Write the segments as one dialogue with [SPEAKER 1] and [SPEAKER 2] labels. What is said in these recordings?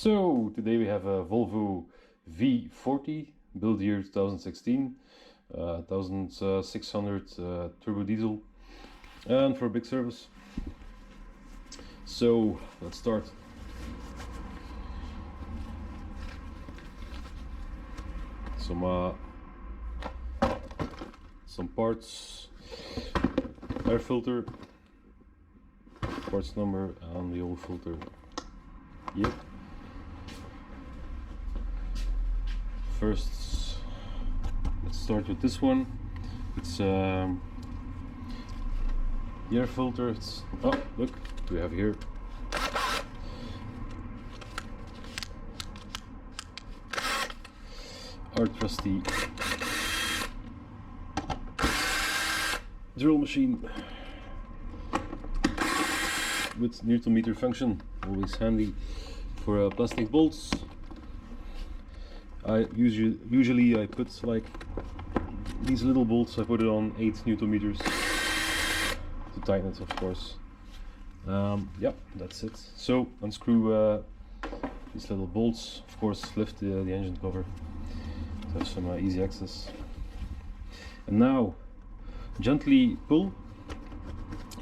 [SPEAKER 1] So today we have a Volvo V40, built year 2016, 1600 turbo diesel, and for a big service. So let's start. Some parts, air filter, parts number, and the oil filter. Yep. First, let's start with this one. It's the air filter. It's, oh look, we have here our trusty drill machine with Newton meter function, always handy for plastic bolts. I usually I put like these little bolts. I put it on 8 Newton meters to tighten it, of course. Yeah, that's it. So unscrew these little bolts. Of course, lift the engine cover to have some easy access. And now gently pull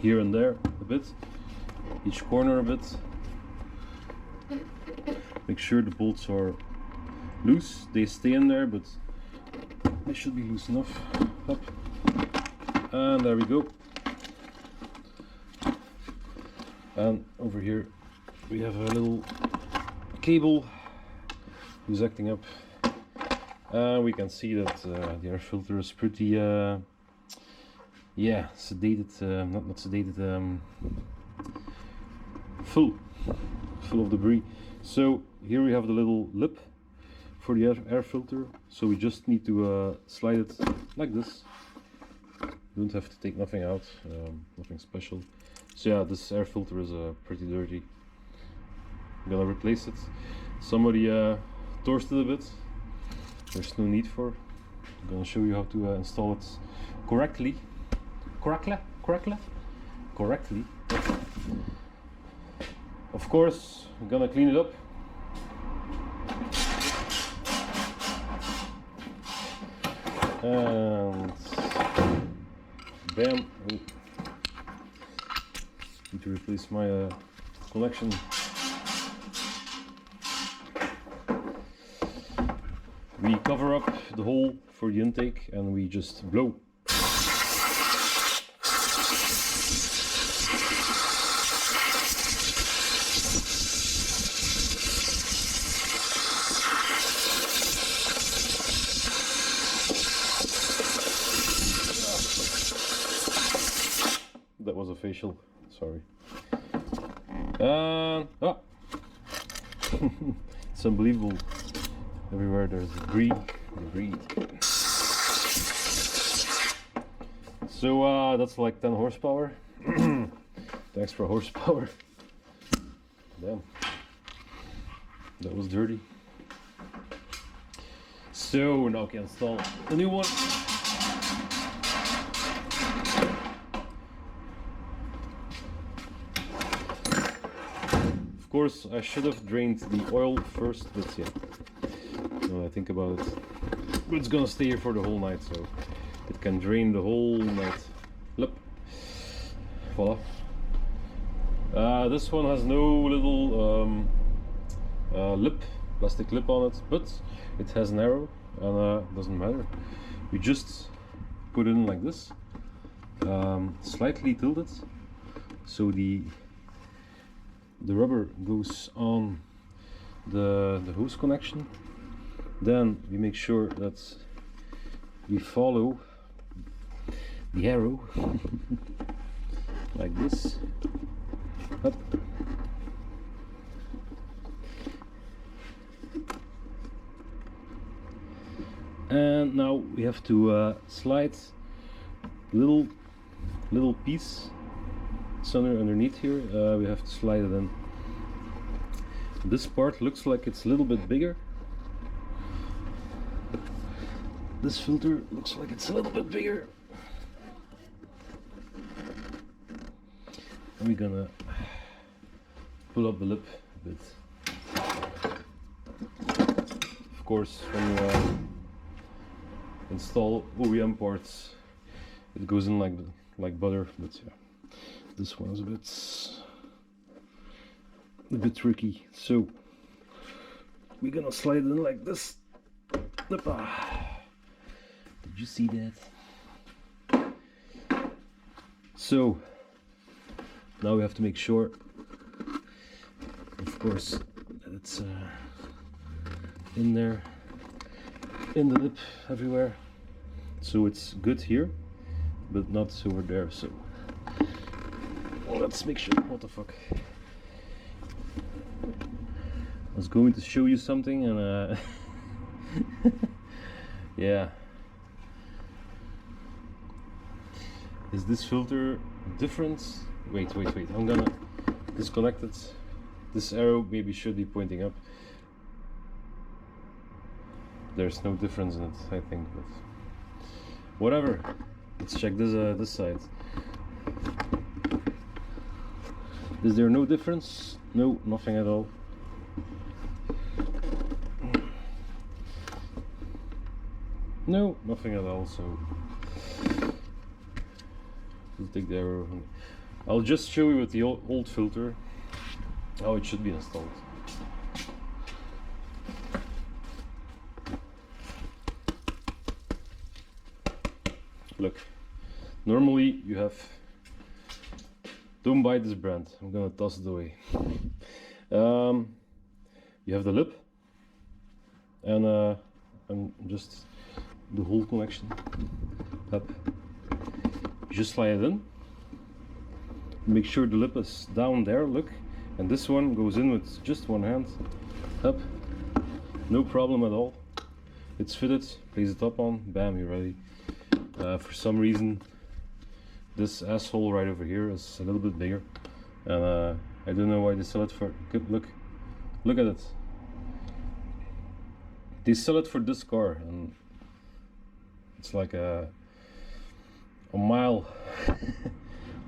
[SPEAKER 1] here and there a bit, each corner a bit. Make sure the bolts are loose. They stay in there, but they should be loose enough. Up. And there we go. And over here we have a little cable who's acting up. We can see that the air filter is pretty yeah, sedated, not sedated, full of debris. So here we have the little lip for the air filter, so we just need to slide it like this. Don't have to take nothing out, nothing special. So yeah, this air filter is pretty dirty. I'm gonna replace it. Somebody torched it a bit. There's no need for. I'm gonna show you how to install it correctly. Correctly. Of course, I'm gonna clean it up. And bam! Oh. Need to replace my connection. We cover up the hole for the intake and we just blow. That was a facial, sorry. It's unbelievable. Everywhere there's debris. So that's like 10 horsepower. Thanks for horsepower. Damn, that was dirty. So now I can install a new one. Of course, I should have drained the oil first, but yeah, when I think about it, but it's gonna stay here for the whole night, so it can drain the whole night. Look, voila. This one has no little plastic lip on it, but it has an arrow, and doesn't matter. We just put it in like this, slightly tilted, so the rubber goes on the hose connection. Then we make sure that we follow the arrow like this. Up. And now we have to slide little piece. It's underneath here. We have to slide it in. This part looks like it's a little bit bigger. This filter looks like it's a little bit bigger. And we're gonna pull up the lip a bit. course, when you install OEM parts, it goes in like butter. But yeah, this one is a bit tricky. So we're gonna slide it in like this. Did you see that? So now we have to make sure, of course, that it's in there, in the lip, everywhere. So it's good here, but not over there. So let's make sure. What the fuck? I was going to show you something and yeah. Is this filter different? Wait, I'm gonna disconnect it. This arrow maybe should be pointing up. There's no difference in it, I think, but whatever. Let's check this side. Is there no difference? No, nothing at all. No, nothing at all. So let's take the arrow. I'll just show you with the old filter how it should be installed. Look, normally you have, don't buy this brand, I'm gonna toss it away. You have the lip and just the whole connection up. You just slide it in, make sure the lip is down there, look, and this one goes in with just one hand, up, no problem at all. It's fitted, place the top on, bam, you're ready. For some reason this asshole right over here is a little bit bigger, and I don't know why they sell it for, look at it. They sell it for this car and it's like a mile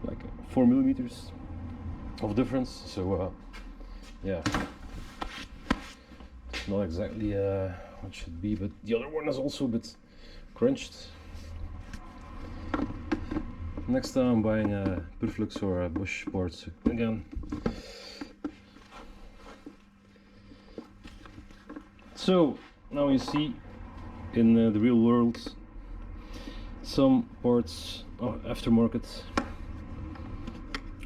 [SPEAKER 1] like 4 millimeters of difference, so yeah, it's not exactly what it should be, but the other one is also a bit crunched. Next time I'm buying a Perflux or a Bosch parts again. So now you see in the real world some parts are aftermarket,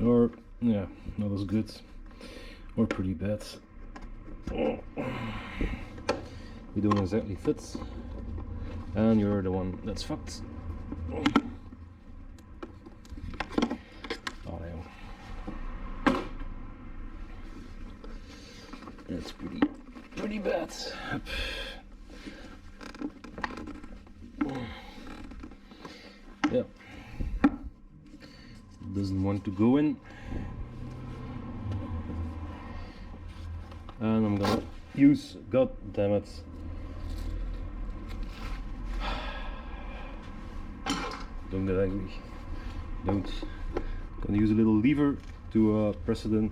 [SPEAKER 1] or yeah, not as good or pretty bad. They don't exactly fit, and you're the one that's fucked. That's pretty bad. Yeah, doesn't want to go in, and I'm gonna use, god damn it, don't get angry, don't. I'm gonna use a little lever to press it in.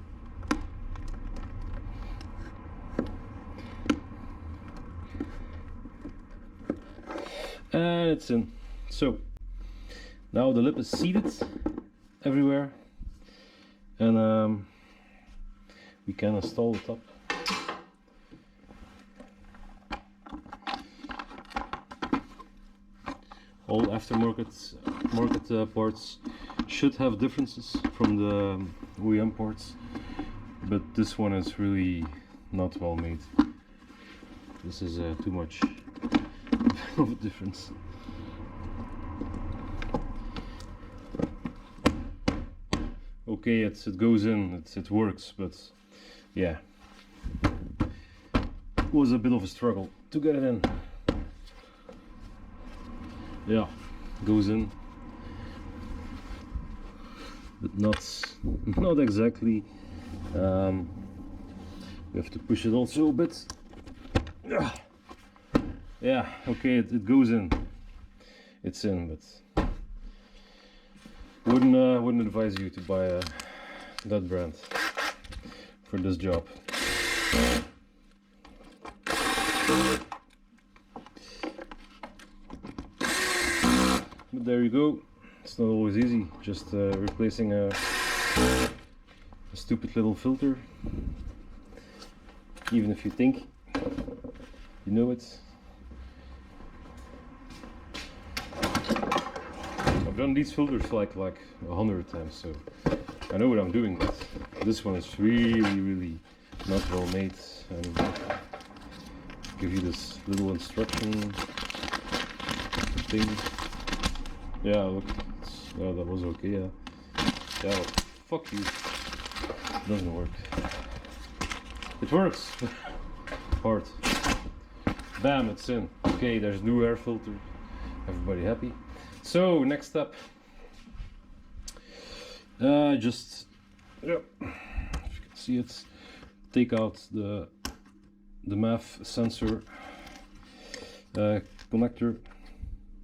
[SPEAKER 1] And it's in. So now the lip is seated everywhere, and we can install the top. All aftermarket parts should have differences from the OEM parts, but this one is really not well made. This is too much of a difference. Okay, it goes in, it works, but yeah, it was a bit of a struggle to get it in. Yeah, goes in, but not exactly. We have to push it also a bit. Yeah, okay, it goes in. It's in, but wouldn't advise you to buy that brand for this job. but there you go. It's not always easy, just replacing a stupid little filter, even if you think you know it. I've done these filters like 100 times, so I know what I'm doing, but this one is really not well made. And give you this little instruction thing. Yeah, look, yeah, that was okay. Yeah, yeah, well, fuck you. It doesn't work. It works. Hard. Bam, it's in. Okay, there's new air filter. Everybody happy. So next step. Just, yeah, if you can see it, take out the MAF sensor connector,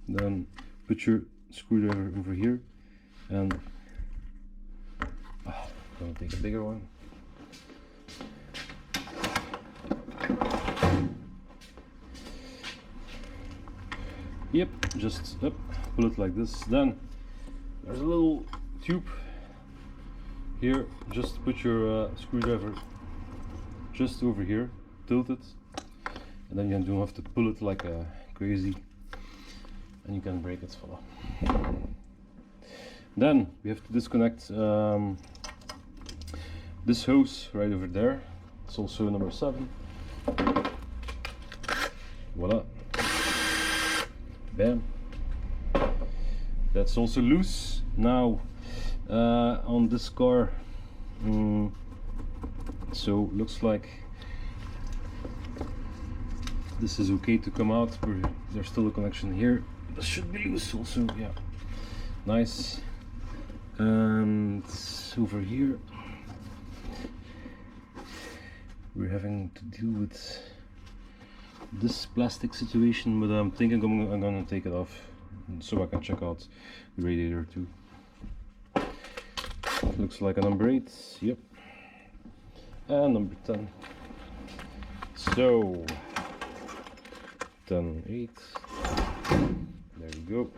[SPEAKER 1] then put your screwdriver over here, and I'm gonna take a bigger one. Yep, just up, pull it like this. Then there's a little tube here. Just put your screwdriver just over here, tilt it, and then you don't have to pull it like crazy, and you can break it. Voila. Then we have to disconnect this hose right over there. It's also number 7. Voila. Bam. That's also loose. Now on this car, so looks like this is okay to come out. There's still a connection here. This should be loose also. Yeah, nice. And over here we're having to deal with this plastic situation, but I'm thinking I'm gonna take it off so I can check out the radiator too. Looks like a number 8. Yep. And number 10. So 10, 8. There you go.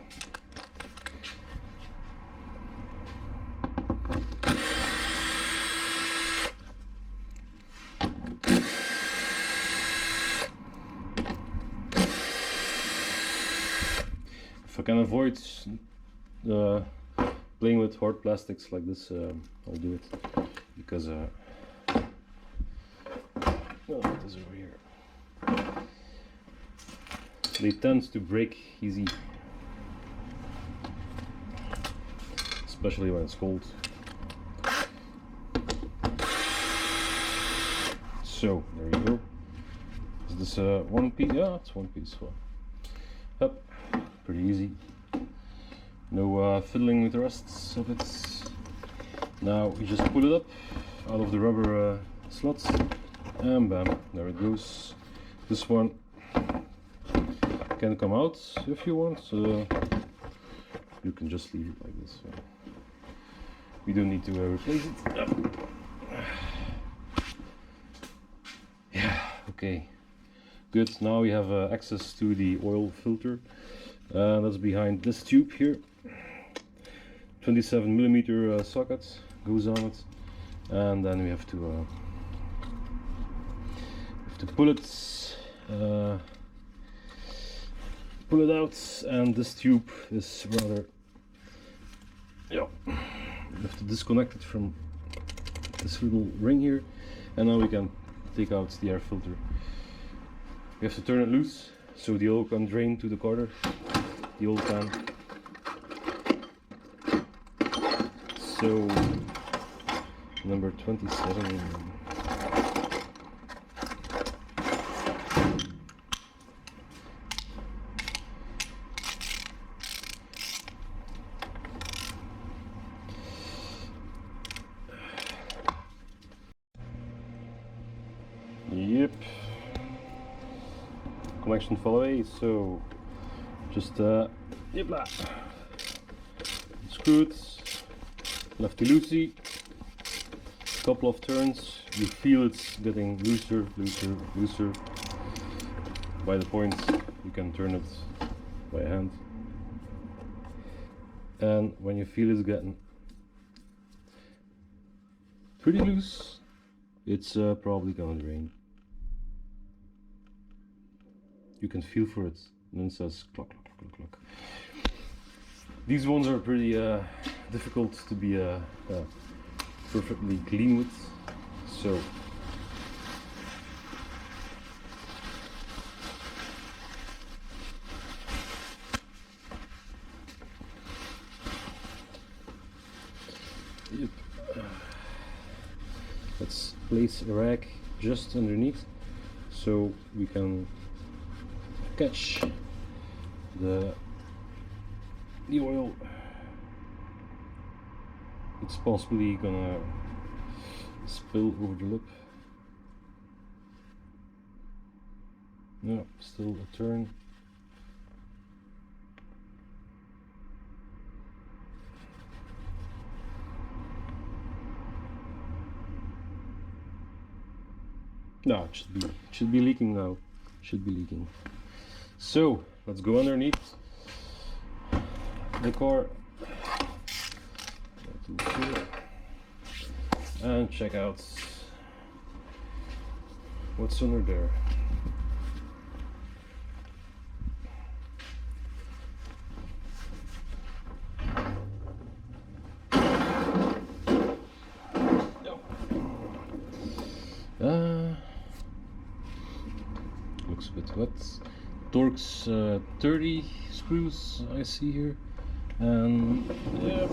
[SPEAKER 1] If I can avoid playing with hard plastics like this, I'll do it, because oh, it is over here. They tend to break easy, especially when it's cold. So there you go. Is this one piece? Yeah, it's one piece. Well, yep, pretty easy. No fiddling with the rest of it. Now you just pull it up out of the rubber slots, and bam, there it goes. This one can come out if you want. You can just leave it like this. We don't need to replace it. Yeah, okay, good. Now we have access to the oil filter. That's behind this tube here. 27mm socket goes on it, and then we have to pull it out, and this tube is rather, yeah, we have to disconnect it from this little ring here, and now we can take out the air filter. We have to turn it loose so the oil can drain to the corner, the oil can. So number 27. Yep. Connection fell away, so just yep, screw it. Lefty loosey, couple of turns, you feel it's getting looser, looser, looser. By the point you can turn it by hand. and when you feel it's getting pretty loose, it's probably gonna drain. You can feel for it, and then it says clock, clock, clock, clock, clock. These ones are pretty difficult to be perfectly clean with, so yep. Let's place a rag just underneath so we can catch the oil. It's possibly gonna spill over the lip. No, still a turn. No, it should be leaking now. Should be leaking. So let's go underneath the car and check out what's under there. Looks a bit wet. Torx 30 screws I see here, and yeah,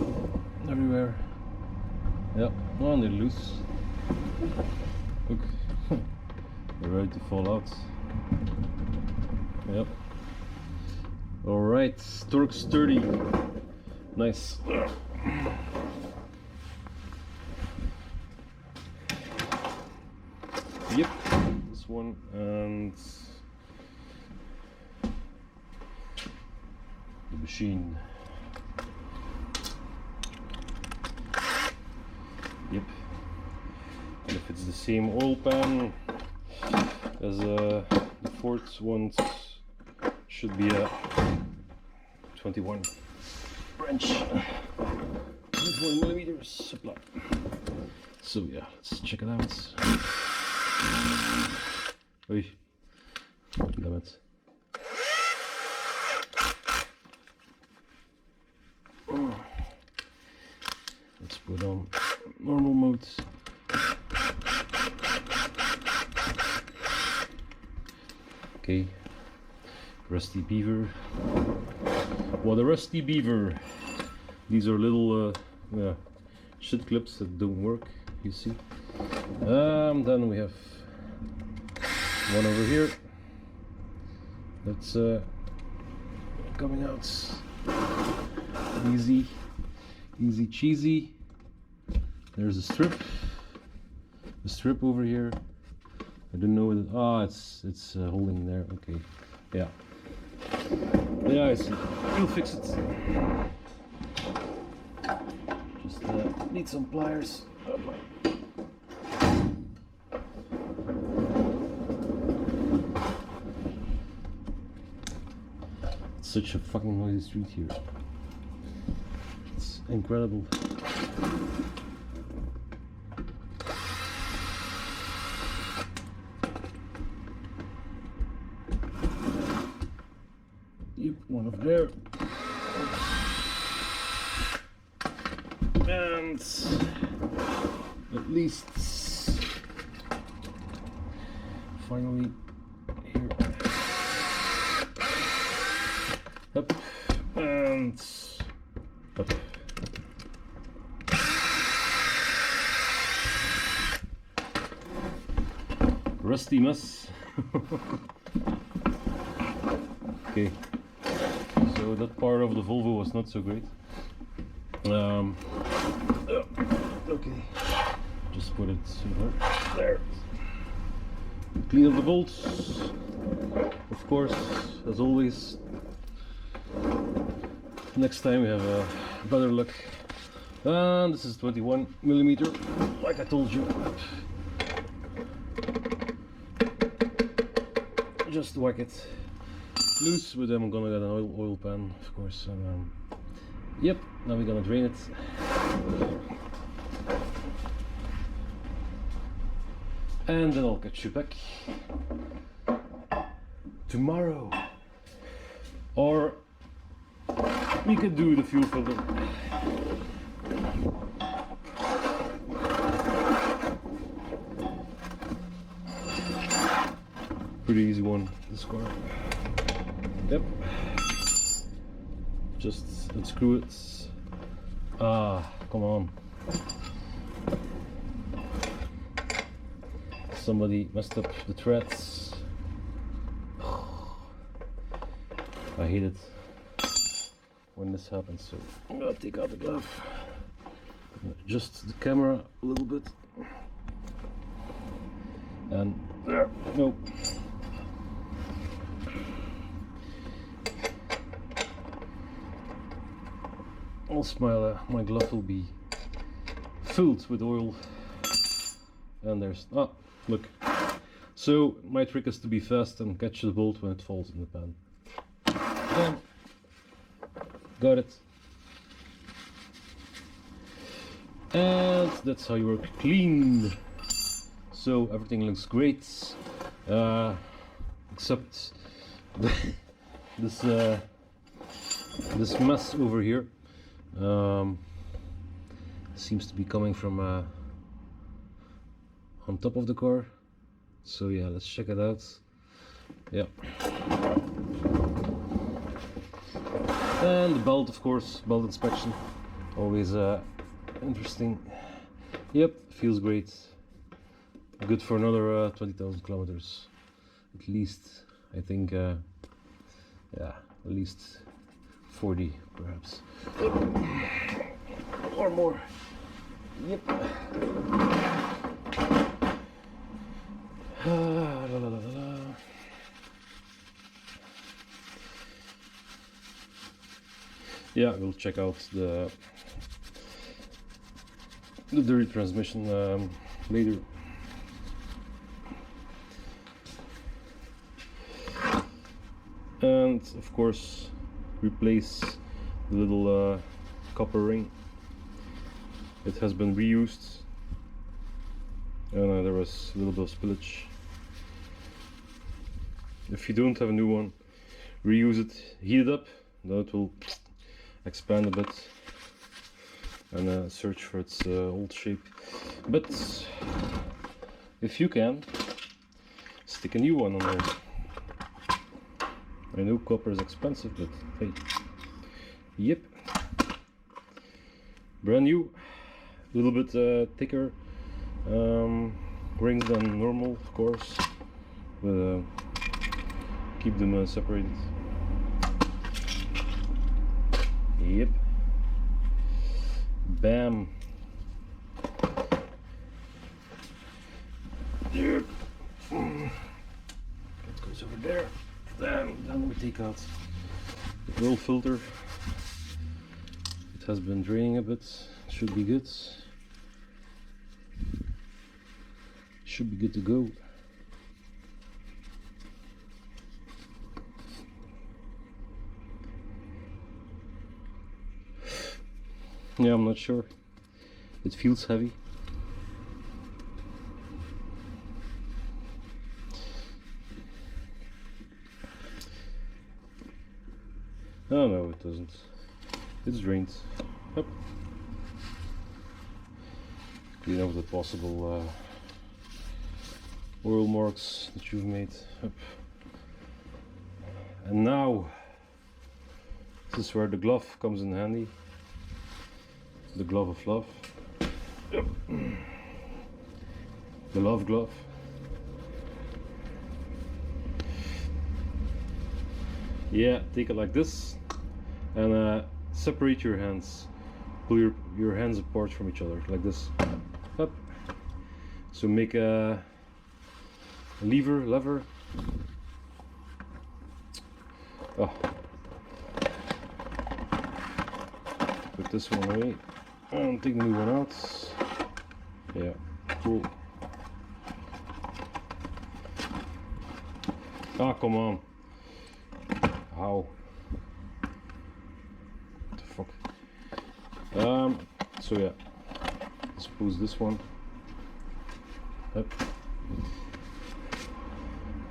[SPEAKER 1] everywhere. Yeah, oh, and they're loose. Look, they're ready to fall out. Yep. All right, Torx 30. Nice. Yep, this one, and the machine. Yep, and if it's the same oil pan as the fourth one, should be a 21 French 21 millimeters supply. So yeah, let's check it out. Oei, damn it. Let's put on normal mode. Okay, rusty beaver. What a rusty beaver! These are little shit clips that don't work, you see. Then we have one over here that's coming out easy cheesy. There's a strip over here. I don't know what it, it's holding there. Okay, yeah, I see. We'll fix it. Just need some pliers. It's such a fucking noisy street here. It's incredible. Yep, one over there. And at least finally here. Up and up. Rusty mess. Okay, so that part of the Volvo was not so great. Okay, just put it there. Clean up the bolts, of course, as always. Next time we have better luck. And this is 21mm, like I told you. Just whack it loose, but I'm gonna get an oil pan, of course, and Yep, now we're gonna drain it. And then I'll catch you back tomorrow. Or we could do the fuel filter. Pretty easy one, this car. Yep. Just unscrew it. Ah, come on. Somebody messed up the threads. I hate it when this happens, so I'm gonna take out the glove. Adjust the camera a little bit. And there, no. Also, my glove will be filled with oil. And there's, ah, look. So my trick is to be fast and catch the bolt when it falls in the pan. Bam. Got it. And that's how you work clean. So everything looks great, except this mess over here. Seems to be coming from on top of the car. So yeah, let's check it out. Yeah. And the belt, of course, belt inspection. Always interesting. Yep, feels great. Good for another 20,000 kilometers. At least, I think, yeah, at least 40 perhaps. Or more. Yep. La, la, la, la. Yeah, we'll check out the dirty transmission later. And of course replace the little copper ring. It has been reused and there was a little bit of spillage. If you don't have a new one, reuse it, heat it up, then it will expand a bit and search for its old shape. But if you can, stick a new one on there. I know copper is expensive, but hey, yep, brand new, a little bit thicker rings than normal, of course, but keep them separated. Yep, bam. Yep. It goes over there. Then we take out the oil filter. It has been draining a bit. Should be good. Should be good to go. Yeah, I'm not sure. It feels heavy. Oh no, it doesn't. It's drained. Yep. Clean up the possible oil marks that you've made. Yep. And now, this is where the glove comes in handy. The glove of love. Yep. The love glove. Yeah, take it like this and separate your hands. Pull your hands apart from each other like this. Up. So make a lever. Oh. Put this one away and take the new one out. Yeah, cool. Ah, come on. How? What the fuck? So yeah, suppose this one. Yep.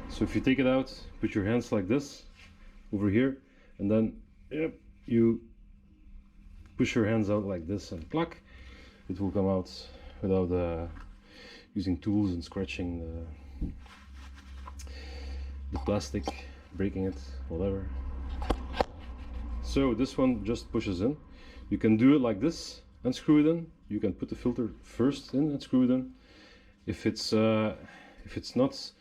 [SPEAKER 1] So if you take it out, put your hands like this over here, and then yep, you push your hands out like this and pluck, it will come out without using tools and scratching the plastic, breaking it, whatever. So this one just pushes in. You can do it like this and screw it in. You can put the filter first in and screw it in. If it's not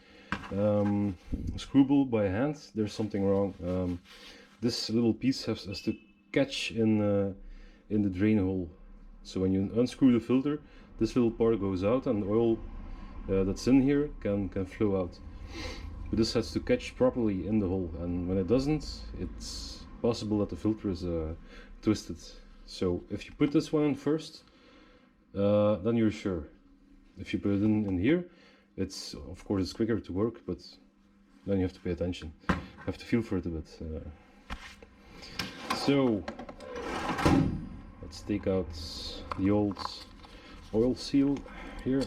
[SPEAKER 1] screwable by hand, there's something wrong. This little piece has to catch in the drain hole. So when you unscrew the filter, this little part goes out, and the oil that's in here can flow out. But this has to catch properly in the hole, and when it doesn't, it's possible that the filter is twisted. So if you put this one in first, then you're sure. If you put it in here, it's of course it's quicker to work, but then you have to pay attention. You have to feel for it a bit. So let's take out the old oil seal here.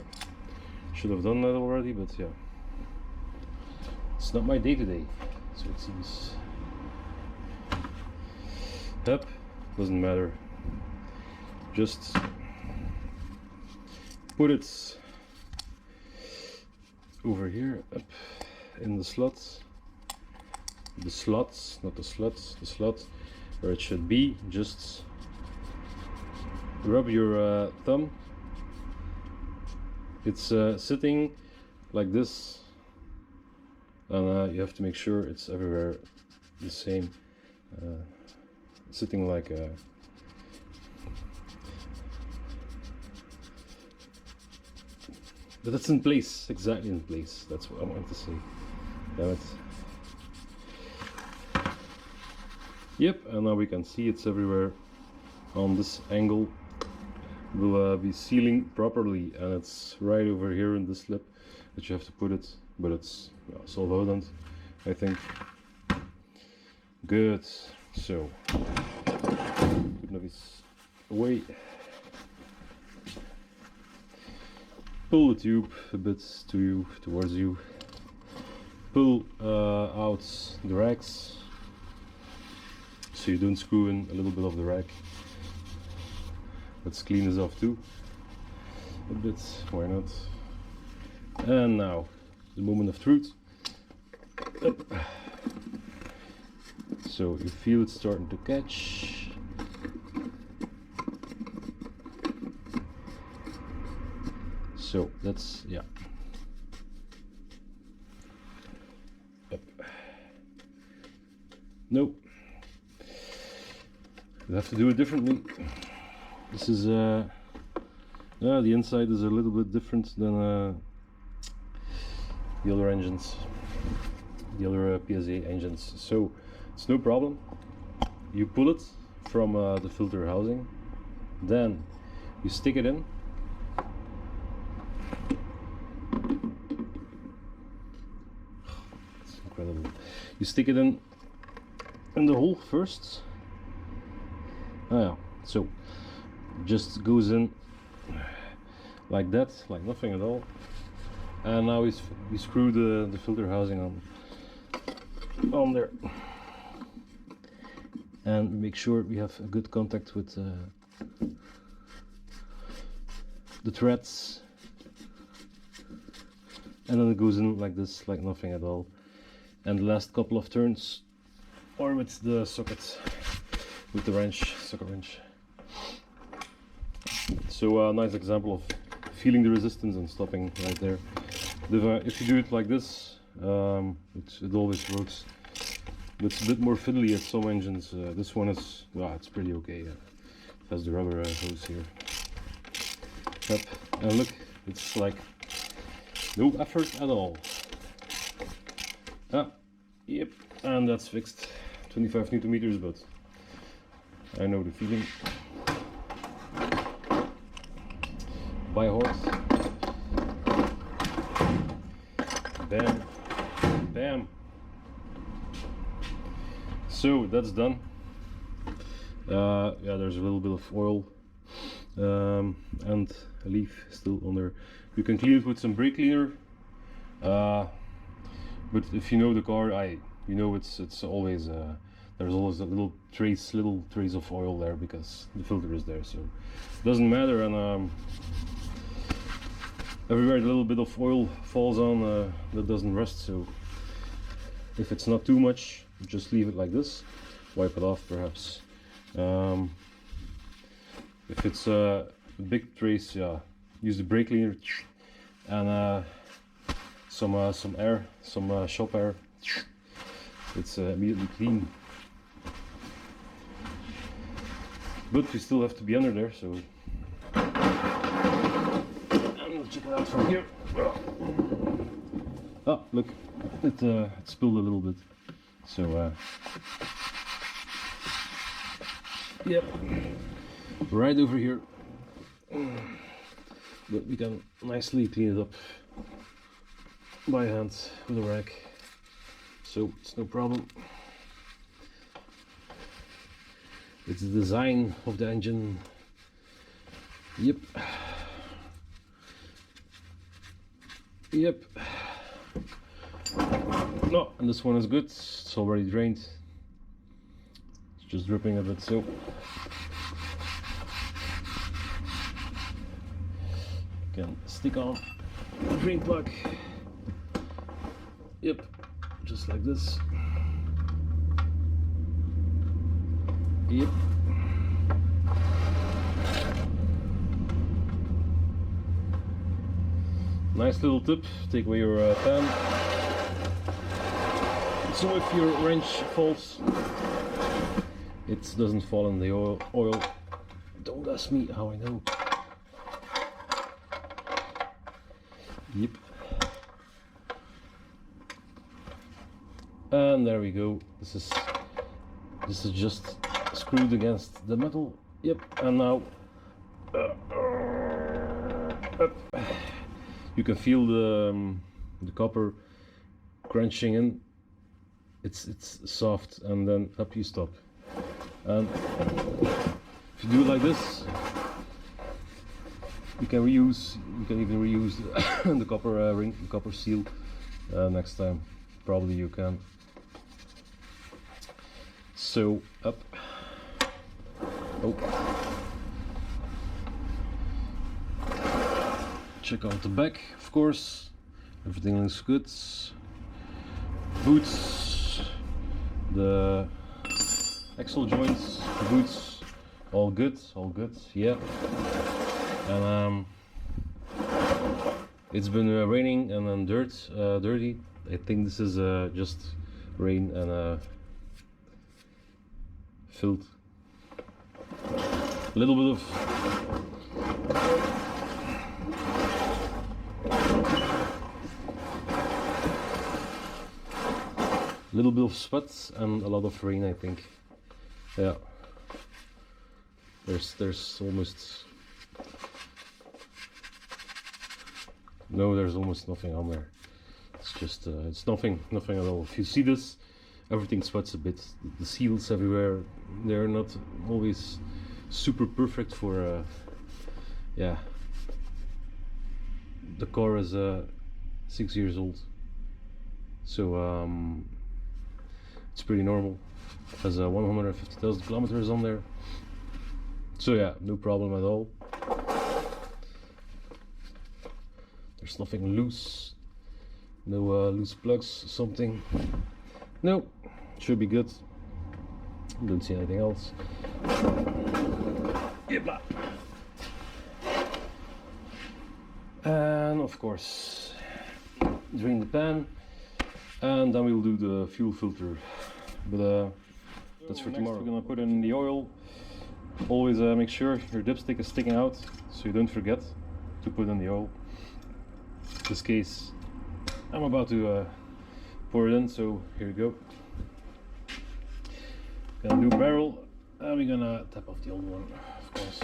[SPEAKER 1] Should have done that already, but yeah, it's not my day today, so it seems. Yep, doesn't matter. Just put it over here, up in the slots. The slots, not the sluts, the slot where it should be. Just rub your thumb. It's sitting like this, and you have to make sure it's everywhere the same. Sitting like a but it's in place, exactly in place. That's what I wanted to say. Damn it. Yep, and now we can see it's everywhere on this angle. Will be sealing properly, and it's right over here in this lip that you have to put it, but it's solvent, I think. Good. So put this away. Pull the tube a bit towards you. Pull out the racks, so you don't screw in a little bit of the rack. Let's clean this off too a bit, why not? And now the moment of truth. Up. So you feel it starting to catch. So that's, yeah. Up. Nope. You have to do it differently. This is the inside is a little bit different than the other engines, the other PSA engines. So it's no problem. You pull it from the filter housing, then you stick it in. It's incredible. You stick it in the hole first. Oh yeah, so just goes in like that, like nothing at all. And now we screw the filter housing on there, and make sure we have a good contact with the threads, and then it goes in like this, like nothing at all. And the last couple of turns, or with the socket, with the wrench, socket wrench. So a nice example of feeling the resistance and stopping right there. If you do it like this, it always works. It's a bit more fiddly at some engines. This one is, well, it's pretty okay. It has the rubber hose here. Yep. And look, it's like no effort at all. Yep, and that's fixed. 25 Newton meters, but I know the feeling. By horse. Bam, bam. So that's done. Yeah, there's a little bit of oil and a leaf still on there. You can clean it with some brake cleaner, but if you know the car, you know it's always there's always a little trace of oil there because the filter is there, so it doesn't matter. And everywhere a little bit of oil falls on, that doesn't rust. So if it's not too much, just leave it like this, wipe it off perhaps. If it's a big trace, yeah, use the brake cleaner and some air, some shop air. It's immediately clean. But we still have to be under there, so and we'll check it out from here. Ah, look, it spilled a little bit. So yep, right over here. But we can nicely clean it up by hand with a rag, so it's no problem. It's the design of the engine. Yep. Yep. No, and this one is good. It's already drained. It's just dripping a bit, so you can stick on the drain plug. Yep, just like this. Yep. Nice little tip, take away your pan. So if your wrench falls, it doesn't fall in the oil. Don't ask me how I know. Yep. And there we go. This is just screwed against the metal. Yep. And now up. You can feel the copper crunching in. It's soft, and then up you stop. And if you do it like this, you can reuse. You can even reuse the copper ring, the copper seal next time. Probably you can. So up. Oh. Check out the back, of course. Everything looks good. Boots, the axle joints, the boots, all good, yeah. And it's been raining and then dirty. I think this is just rain and filth. A little bit of sweat and a lot of rain, I think. Yeah. There's almost there's almost nothing on there. It's just it's nothing at all. If you see this, everything sweats a bit. The seals everywhere, they're not always super perfect for yeah. The car is 6 years old, so it's pretty normal. It has 150,000 kilometers on there, so yeah, no problem at all. There's nothing loose, no loose plugs, something. No, should be good. Don't see anything else. Yep. And of course, drain the pan, and then we'll do the fuel filter. But that's for tomorrow. We're gonna put in the oil. Always make sure your dipstick is sticking out, so you don't forget to put in the oil. In this case, I'm about to pour it in, so here we go. Gonna do barrel, and we're gonna tap off the old one, of course.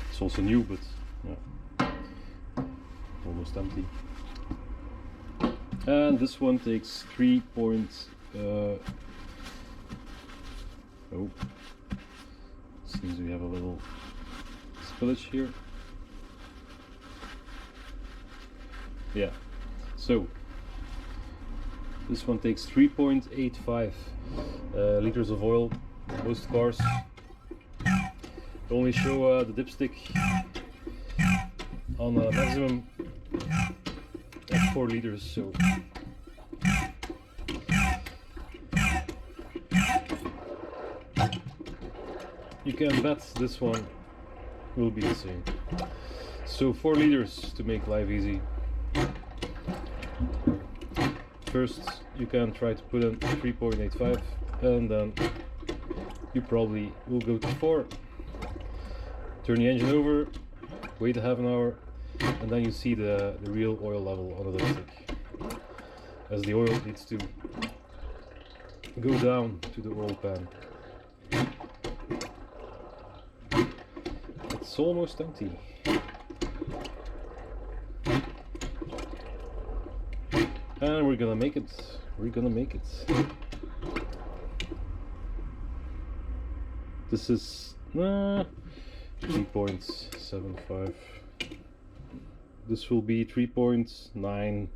[SPEAKER 1] It's also new, but yeah, almost empty. And this one takes 3.6 Seems we have a little spillage here. Yeah, so this one takes 3.85 liters of oil. Most cars only show the dipstick on a maximum at 4 liters, so you can bet this one will be the same. So 4 liters to make life easy. First you can try to put in 3.85 and then you probably will go to 4. Turn the engine over, wait a half an hour, and then you see the real oil level on the dipstick, as the oil needs to go down to the oil pan. It's almost empty. And we're gonna make it. We're gonna make it. This is 3.75. This will be 3.9,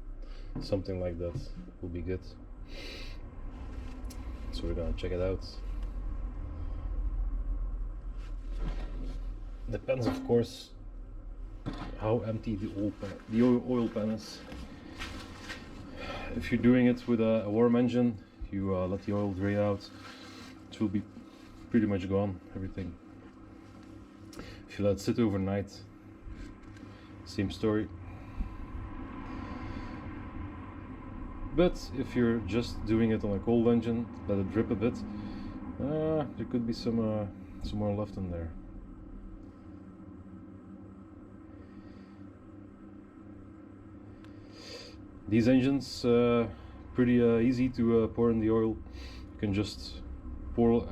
[SPEAKER 1] something like that. Will be good. So we're gonna check it out. Depends, of course, how empty the oil pan is. If you're doing it with a warm engine, you let the oil drain out, it will be pretty much gone, everything. If you let it sit overnight, same story. But if you're just doing it on a cold engine, let it drip a bit, there could be some more left in there. These engines pretty easy to pour in the oil. You can just pour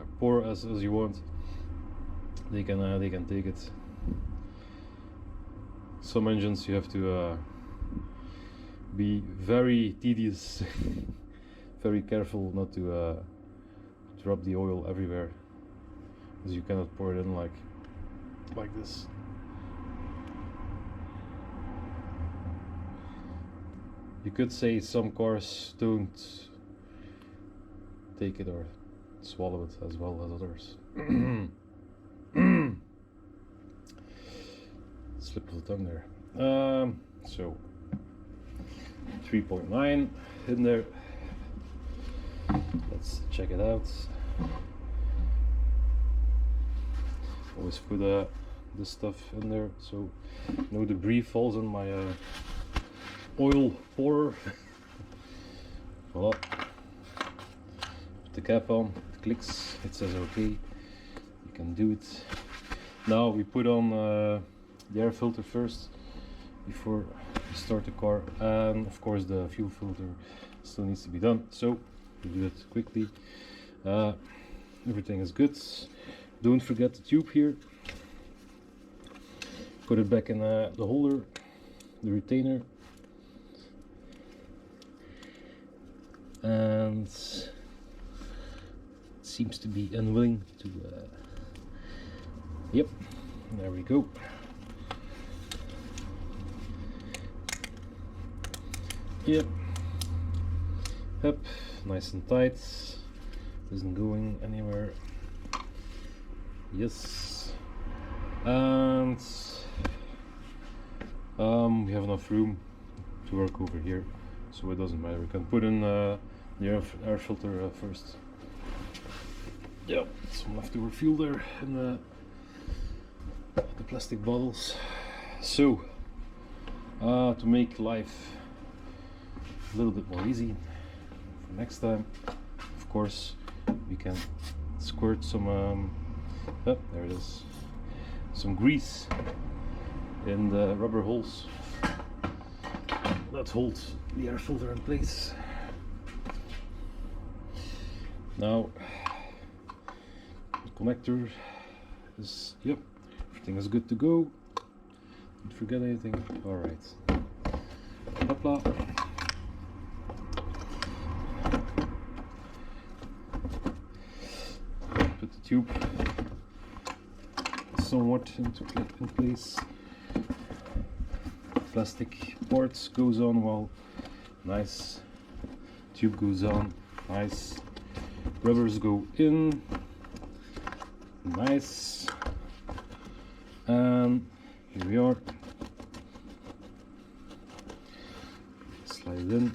[SPEAKER 1] as you want. They can take it. Some engines you have to be very tedious, very careful not to drop the oil everywhere, because you cannot pour it in like this. You could say some cars don't take it or swallow it as well as others. Slip of the tongue there. So 3.9 in there. Let's check it out. Always put this stuff in there so no debris falls on my oil pourer. Voila. Put the cap on, it clicks, it says okay, you can do it. Now we put on the air filter first before we start the car, and of course the fuel filter still needs to be done, so we do it quickly. Everything is good. Don't forget the tube here. Put it back in the holder, the retainer. And it seems to be unwilling to yep, there we go. Yep, up, nice and tight, isn't going anywhere. Yes, and we have enough room to work over here, so it doesn't matter. We can put in the air filter first. Yeah, some leftover fuel there in the plastic bottles. So to make life a little bit more easy for next time, of course, we can squirt some oh, there it is, some grease in the rubber holes that hold the air filter in place. Now the connector is, yep, everything is good to go. Don't forget anything. All right. Hopla. Put the tube somewhat in place. Plastic part goes on well, nice. Tube goes on, nice. Rubbers go in, nice. And here we are. Slide it in.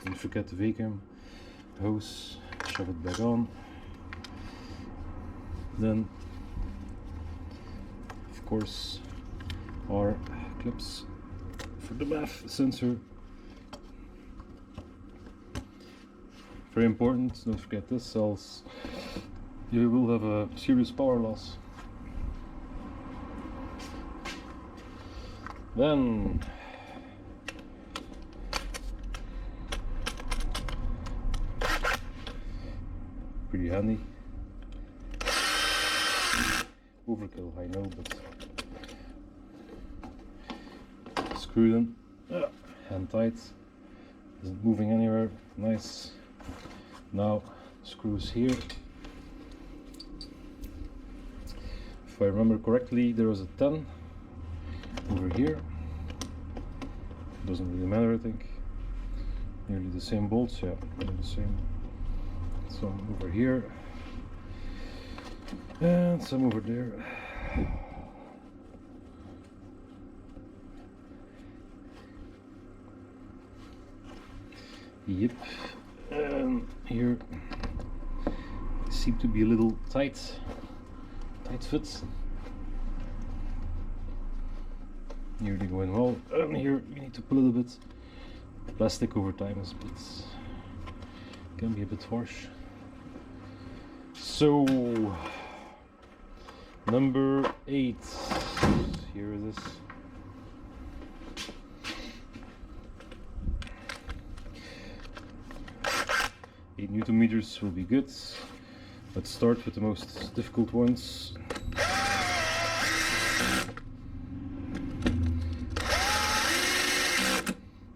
[SPEAKER 1] Don't forget the vacuum hose. Shove it back on. Then, of course, our clips for the bath sensor. Very important. Don't forget this, else you will have a serious power loss. Then pretty handy. Overkill, I know, but screw them. Hand tight. Isn't moving anywhere. Nice. Now screws here. If I remember correctly, there was a 10 over here. Doesn't really matter, I think. Nearly the same bolts, yeah, the same. Some over here and some over there. Yep. And here seem to be a little tight fit. Nearly going well. And here we need to pull it a bit. Plastic over time is a bit, can be a bit harsh. So number 8. Here it is. 8 Newton meters will be good. Let's start with the most difficult ones.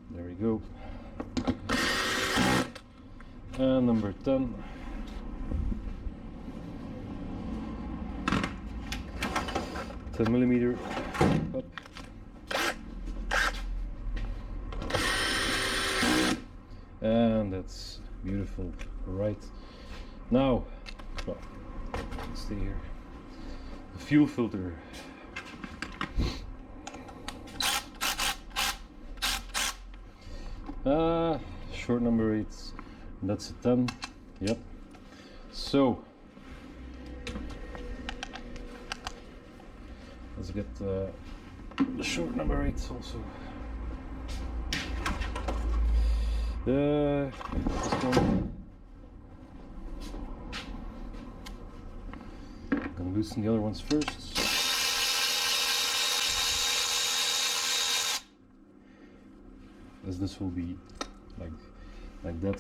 [SPEAKER 1] There we go. And number 10. Millimeter up. And that's beautiful. Right now, well, let's stay here. The fuel filter. Short number 8. That's a 10. Yep. So let's get the short number 8 also. This one. I'm gonna loosen the other ones first. As this will be like that.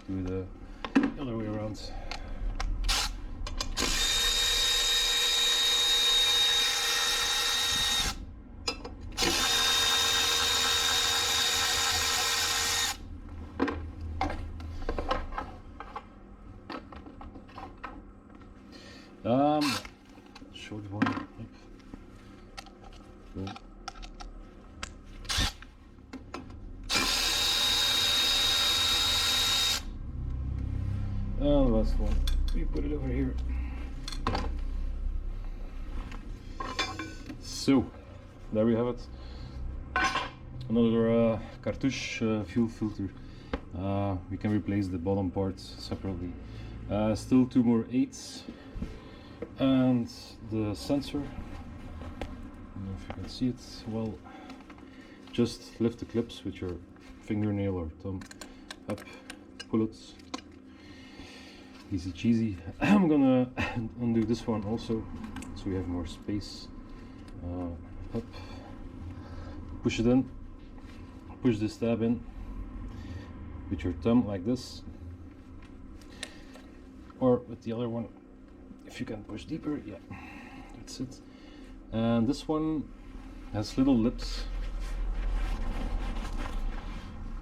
[SPEAKER 1] Do the other way around. Short one. Cool. And the last one, we put it over here. So, there we have it. Another cartouche fuel filter. We can replace the bottom parts separately. Still 2 more 8s. And the sensor, I don't know if you can see it well, just lift the clips with your fingernail or thumb up, pull it, easy cheesy. I'm gonna undo this one also, so we have more space. Up, push it in, push this tab in with your thumb like this, or with the other one. If you can push deeper, yeah, that's it. And this one has little lips.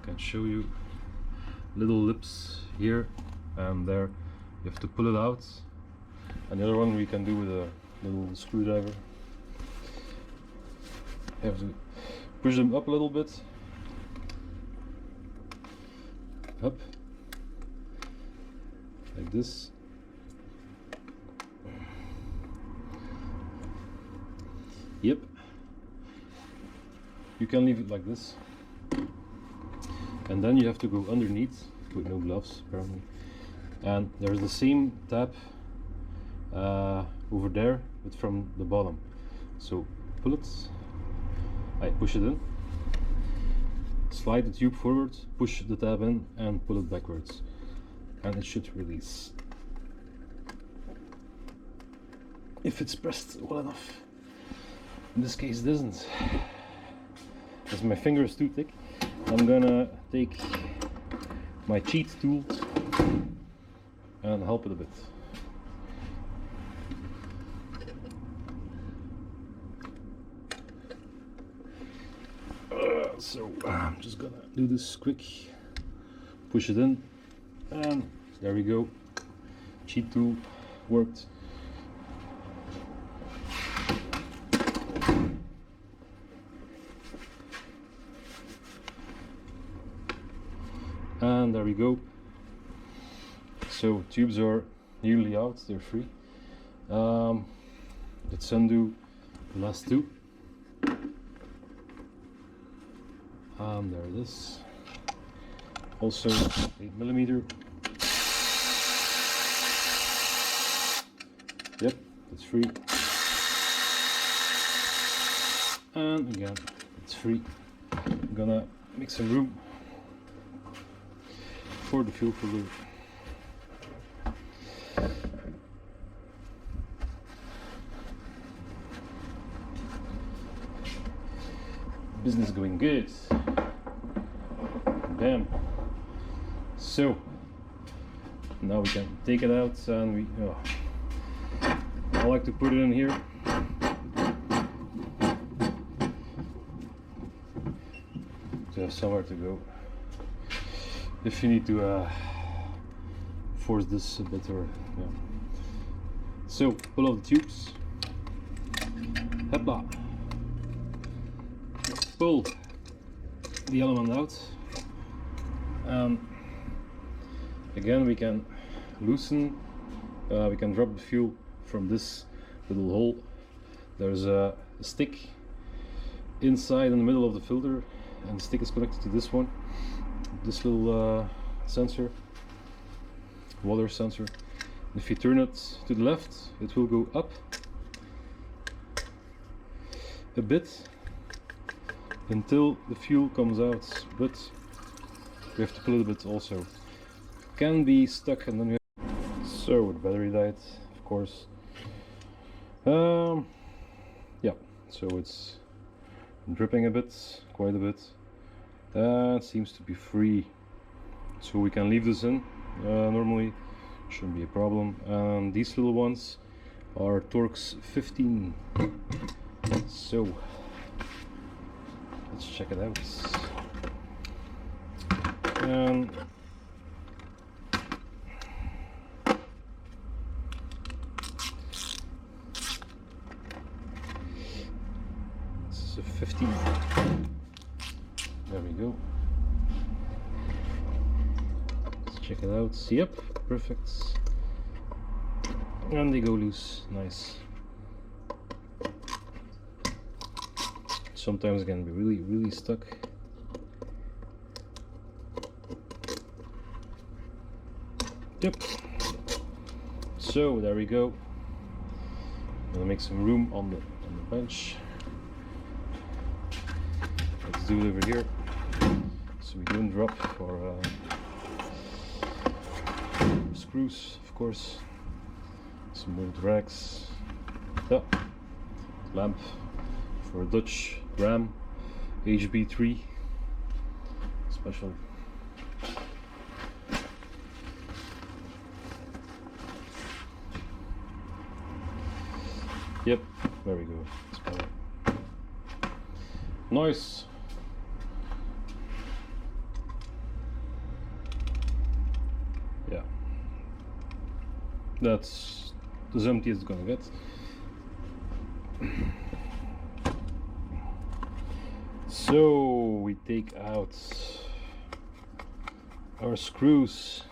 [SPEAKER 1] I can show you little lips here and there. You have to pull it out. And the other one we can do with a little screwdriver. You have to push them up a little bit. Up. Like this. Yep. You can leave it like this. And then you have to go underneath with no gloves apparently. And there's the same tab over there, but from the bottom. So pull it. I push it in. Slide the tube forward, push the tab in, and pull it backwards. And it should release. If it's pressed well enough. In this case it isn't. Because my finger is too thick. I'm gonna take my cheat tool and help it a bit. So I'm just gonna do this quick, push it in, and there we go. Cheat tool worked. And there we go. So tubes are nearly out, they're free. Let's undo the last two. And there it is. Also 8mm. Yep, it's free. And again, it's free. I'm gonna make some room for the fuel filter. Business going good. Bam. So now we can take it out, and I like to put it in here. To have somewhere to go. If you need to force this a bit, or yeah. So pull off the tubes. Hopla. Pull the element out. Again, we can loosen. We can drop the fuel from this little hole. There's a stick inside in the middle of the filter, and the stick is connected to this one. This little sensor, water sensor. If you turn it to the left, it will go up a bit until the fuel comes out, but we have to pull it a bit also. Can be stuck, and then we have... So the battery died, of course. Yeah, so it's dripping a bit, quite a bit. It seems to be free, so we can leave this in. Normally shouldn't be a problem. And these little ones are Torx 15. So let's check it out. This is a 15. There we go. Let's check it out. Yep, perfect. And they go loose. Nice. Sometimes it can be really stuck. Yep. So there we go. I'm gonna make some room on the bench. Let's do it over here, so we don't drop our screws, of course. Some more drags. Yeah. Lamp for a Dutch Ram HB3 special. Yep, there we go. It's better. Nice. Yeah, that's as empty as it's gonna get. So we take out our screws.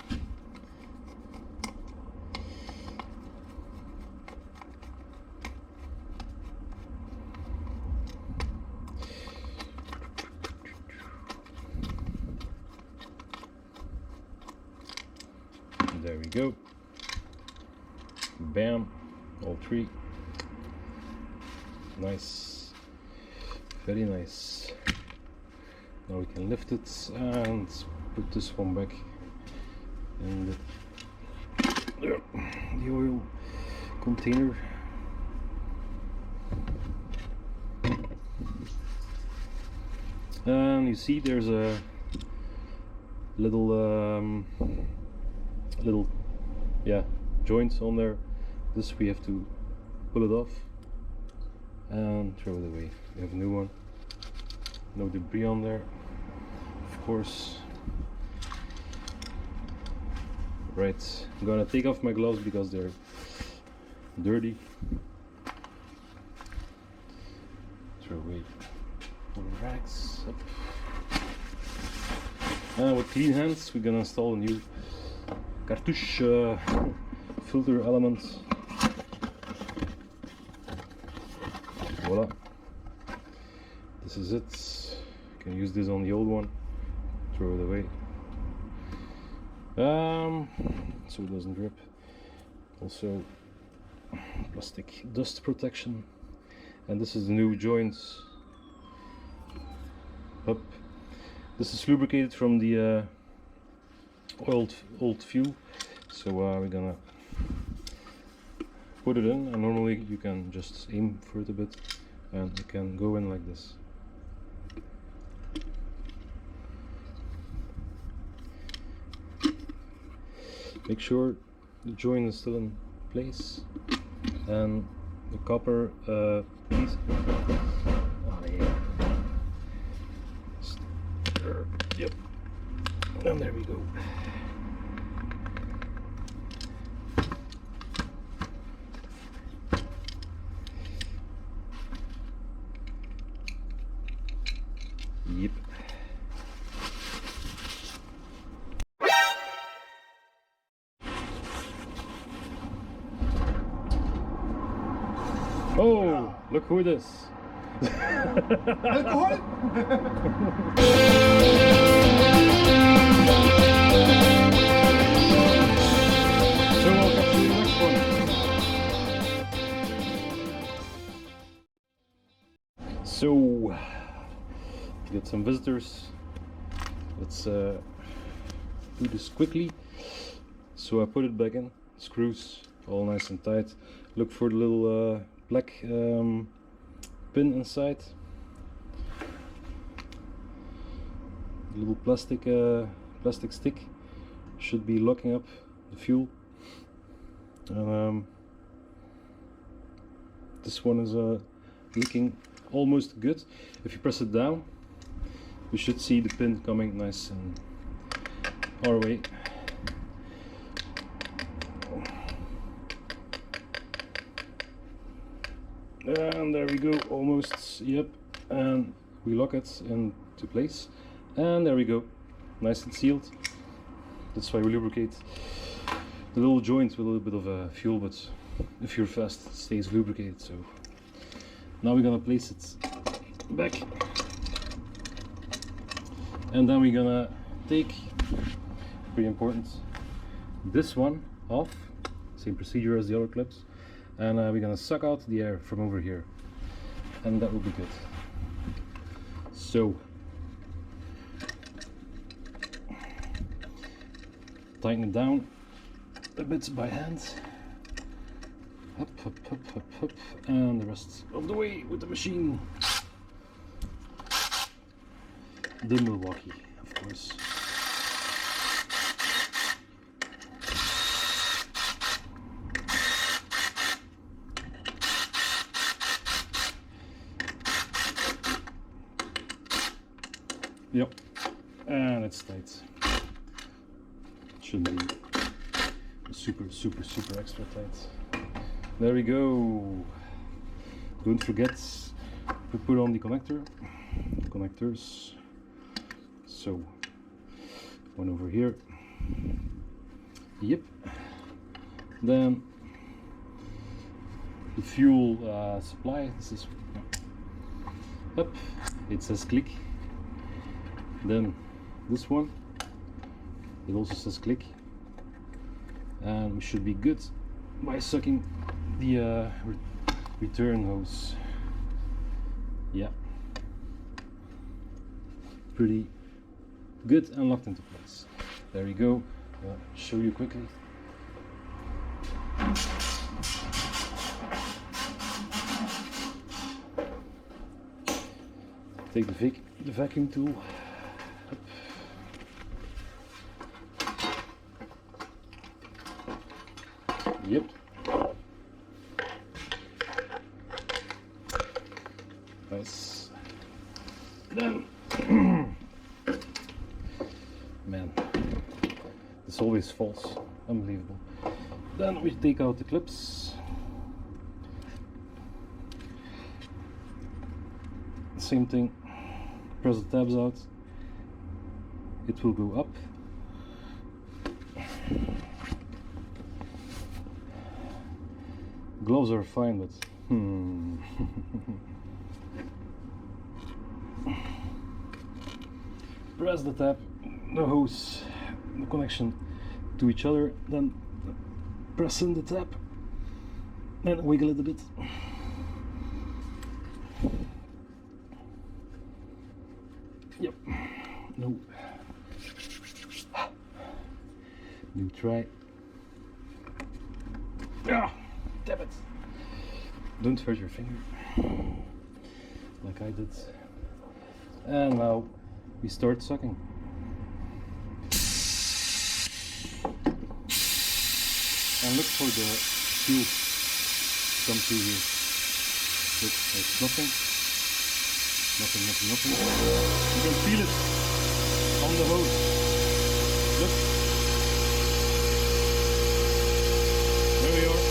[SPEAKER 1] There we go. Bam, all three. Nice, very nice. Now we can lift it and put this one back in the oil container. And you see there's a little joint on there. This we have to pull it off and throw it away. We have a new one. No debris on there, of course. Right, I'm gonna take off my gloves because they're dirty. Throw away all the rags. Up. And with clean hands, we're gonna install a new cartouche filter element. Voila. This is it. You can use this on the old one. Throw it away. So it doesn't drip. Also plastic dust protection. And this is the new joint up. This is lubricated from the old fuel. So we're gonna put it in, and normally you can just aim for it a bit and it can go in like this. Make sure the joint is still in place and the copper piece. Oh, yeah. Yep. And there we go. Yep. Oh, look who it is.
[SPEAKER 2] Alcohol?
[SPEAKER 1] So I'll catch you in the next one. So, get some visitors. Let's do this quickly. So I put it back in, screws all nice and tight. Look for the little black pin inside. The little plastic stick should be locking up the fuel. This one is looking almost good. If you press it down, you should see the pin coming nice and our way. And there we go, almost, yep. And we lock it into place. And there we go, nice and sealed. That's why we lubricate the little joint with a little bit of fuel, but if you're fast, it stays lubricated. So now we're gonna place it back. And then we're gonna take, pretty important, this one off. Same procedure as the other clips. And we're gonna suck out the air from over here, and that will be good. So tighten it down a bit by hand, up, and the rest of the way with the machine. The Milwaukee, of course. Yep, and it's tight. Shouldn't be super extra tight. There we go. Don't forget to put on the connectors. So one over here. Yep. Then the fuel supply. This is up. It says click. Then this one. It also says click. And we should be good by sucking the return hose. Yeah, pretty good and locked into place. There we go. I'll show you quickly. Take the vacuum tool. Up. Yep. Nice. Then, man, this always falls. Unbelievable. Then we take out the clips. Same thing. Press the tabs out. It will go up. Gloves are fine, but press the tab, the hose, the connection to each other, then press in the tab and wiggle it a bit. Yep. No. New try. Ah, damn it. Don't hurt your finger like I did. And now we start sucking. And look for the fuel to come through here. Look, there's nothing. Nothing. You can feel it on the hose. Look. There we are.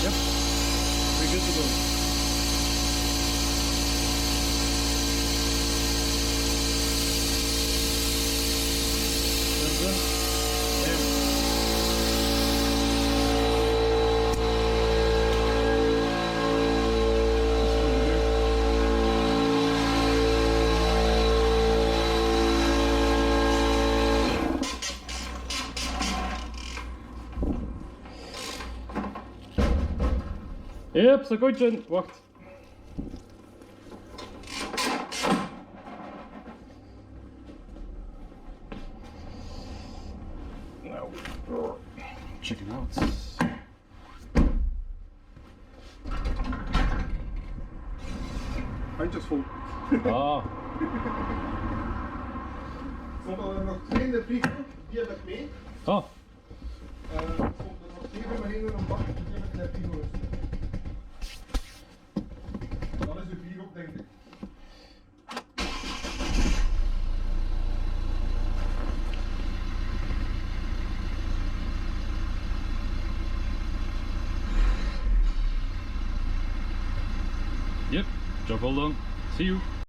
[SPEAKER 1] Yep, we're good to go. That's it. Yep, secondje, wacht. Nou, check it out.
[SPEAKER 2] Handjes vol.
[SPEAKER 1] Ah,
[SPEAKER 2] Er stonden er nog 2 in de vriezer, die heb ik mee.
[SPEAKER 1] ah,
[SPEAKER 2] Er stonden er nog 7, maar 1 in een bak, die heb ik net 10 geweest. Dan is de 4 op, denk ik.
[SPEAKER 1] yep, job well done. See you.